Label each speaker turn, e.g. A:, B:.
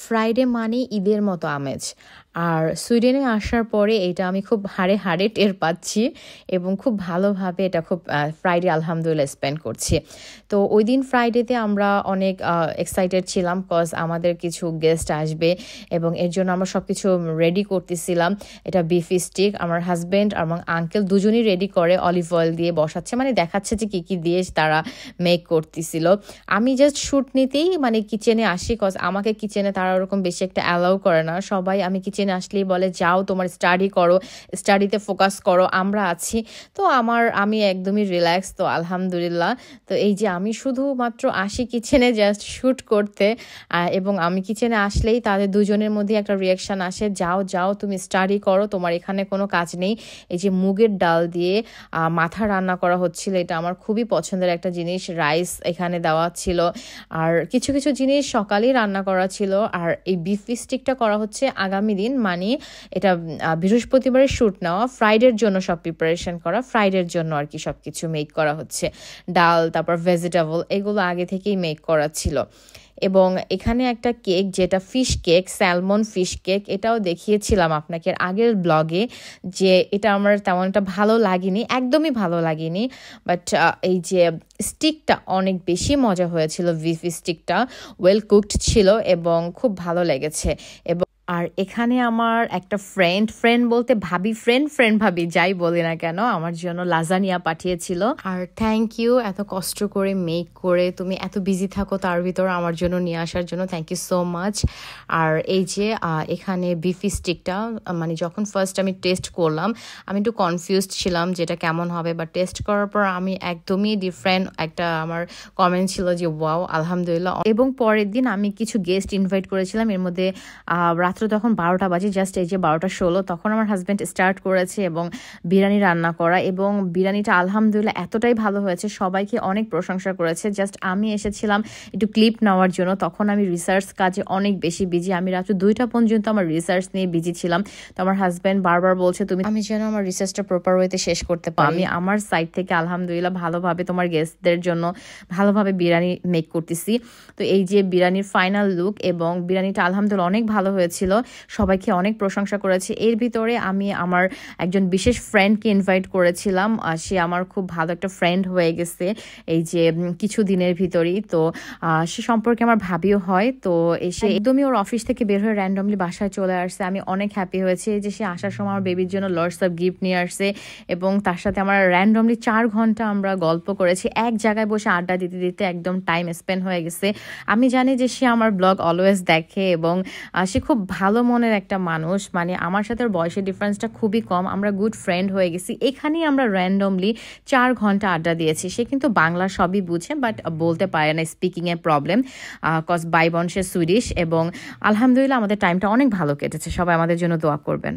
A: Friday মানে ঈদের মতো আমেজ। আর সুইডেনে আসার পরে এটা আমি খুব হাড়ে হাড়ে টের পাচ্ছি এবং খুব ভালোভাবে এটা খুব ফ্রাইডে আলহামদুলিল্লাহ স্পেন্ড করছি। তো ওই দিন ফ্রাইডেতে আমরা অনেক এক্সাইটেড ছিলাম কজ আমাদের কিছু গেস্ট আসবে এবং এর জন্য আমরা সব কিছু রেডি করতেছিলাম। এটা বিফ স্টিক আমার হাজব্যান্ড এবং আঙ্কেল দুজনই রেডি করে অলিভ অয়েল দিয়ে বসাচ্ছে, মানে দেখাচ্ছে যে কী কী দিয়ে তারা মেক করতেছিল। আমি জাস্ট শ্যুট নিতেই মানে কিচেনে আসি কজ আমাকে কিচেনে তারা ওরকম বেশি একটা অ্যালাউ করে না। সবাই আমি কিচেনে আসলেই বলে যাও তোমার স্টাডি করো, স্টাডিতে ফোকাস করো, আমরা আছি। তো আমি একদমই রিল্যাক্স, তো আলহামদুলিল্লাহ। তো এই যে আমি শুধুমাত্র আসি কিচেনে জাস্ট শ্যুট করতে এবং আমি কিচেনে আসলেই তাদের দুজনের মধ্যে একটা রিয়াকশান আসে, যাও যাও তুমি স্টাডি করো, তোমার এখানে কোনো কাজ নেই। এই যে মুগের ডাল দিয়ে মাথা রান্না করা হচ্ছিল, এটা আমার খুবই পছন্দের একটা জিনিস। রাইস এখানে দেওয়া ছিল আর কিছু কিছু জিনিস সকালেই রান্না করা ছিল। আর এই বিফ স্টিকটা করা হচ্ছে আগামী দিন, মানে এটা বৃহস্পতিবারের শ্যুট নেওয়া, ফ্রাইডের জন্য সব প্রিপারেশন করা, ফ্রাইডের জন্য আর কি সব কিছু মেক করা হচ্ছে। ডাল তারপর ভেজিটেবল এগুলো আগে থেকেই মেক করা ছিল। এবং এখানে একটা কেক যেটা fish cake, salmon fish cake, এটাও দেখিয়েছিলাম আপনাকে আগের ব্লগে, যে এটা আমার তেমন একটা ভালো লাগেনি, একদমই ভালো লাগেনি। বাট এই যে স্টিকটা অনেক বেশি মজা হয়েছিল, বিফ স্টিকটা ওয়েল কুকড ছিল এবং খুব ভালো লেগেছে। এবং আর এখানে আমার একটা ফ্রেন্ড বলতে ফ্রেন্ড ভাবি যাই বলি না কেন, আমার জন্য লাজানিয়া পাঠিয়েছিল। আর থ্যাংক ইউ এত কষ্ট করে মেক করে, তুমি এত বিজি থাকো তার ভিতর আমার জন্য নিয়ে আসার জন্য থ্যাংক ইউ সো মাচ। আর এই যে এখানে বিফ স্টিকটা মানে যখন ফার্স্ট আমি টেস্ট করলাম আমি একটু কনফিউজড ছিলাম যেটা কেমন হবে, বাট টেস্ট করার পর আমি একদমই ডিফারেন্ট একটা আমার কমেন্ট ছিল যে ওয়াও আলহামদুলিল্লাহ। এবং পরের দিন আমি কিছু গেস্ট ইনভাইট করেছিলাম, এর মধ্যে রাত্র তখন 12টা বাজে, জাস্ট এই যে 12টা 16 তখন আমার হাজব্যান্ড স্টার্ট করেছে এবং বিরিয়ানি রান্না করা, এবং বিরিয়ানিটা আলহামদুলিল্লাহ এতটাই ভালো হয়েছে, সবাইকে অনেক প্রশংসা করেছে। জাস্ট আমি এসেছিলাম একটু ক্লিপ নেওয়ার জন্য, তখন আমি রিসার্চ কাজে অনেক বেশি বিজি, আমি রাত্র 2টা পর্যন্ত আমার রিসার্চ নিয়ে বিজি ছিলাম। তো আমার হাজব্যান্ড বারবার বলছে আমি যেন আমার রিসার্চটা প্রপার ওয়েতে শেষ করতে পারি। আমি আমার সাইড থেকে আলহামদুলিল্লাহ ভালোভাবে তোমার গেস্টদের জন্য ভালোভাবে বিরিয়ানি মেক করতেছি। তো এই যে বিরিয়ানির ফাইনাল লুক, এবং বিরিয়ানিটা আলহামদুলিল্লাহ অনেক ভালো হয়েছিল, সবাইকে অনেক প্রশংসা করেছে। এর ভিতরে আমি আমার একজন বিশেষ ফ্রেন্ডকে ইনভাইট করেছিলাম, সে আমার খুব ভালো একটা ফ্রেন্ড হয়ে গেছে এই যে কিছু দিনের ভিতরেই। তো সে সম্পর্কে আমার ভাবিও হয়। তো এসে একদমই ওর অফিস থেকে বের হয়ে র্যান্ডমলি বাসায় চলে আসছে, আমি অনেক হ্যাপি হয়েছি যে সে আসার সময় আমার বেবির জন্য লটস অফ গিফট নিয়ে আসছে, এবং তার সাথে আমার র্যান্ডমলি 4 ঘন্টা আমরা গল্প করেছি, এক জায়গায় বসে আড্ডা দিতে দিতে একদম টাইম স্পেন্ড হয়ে গেছে। আমি জানি যে সে আমার ব্লগ অলওয়েজ দেখে এবং সে খুব ভালো মনের একটা মানুষ, মানে আমার সাথে ওর বয়সের ডিফারেন্সটা খুবই কম, আমরা গুড ফ্রেন্ড হয়ে গেছি। এখানেই আমরা র্যান্ডমলি 4 ঘন্টা আড্ডা দিয়েছি। সে কিন্তু বাংলা সবই বুঝে বাট বলতে পারে না, স্পিকিংয়ের প্রবলেম, কজ বাই বোন সে সুইডিশ। এবং আলহামদুলিল্লাহ আমাদের টাইমটা অনেক ভালো কেটেছে, সবাই আমাদের জন্য দোয়া করবেন।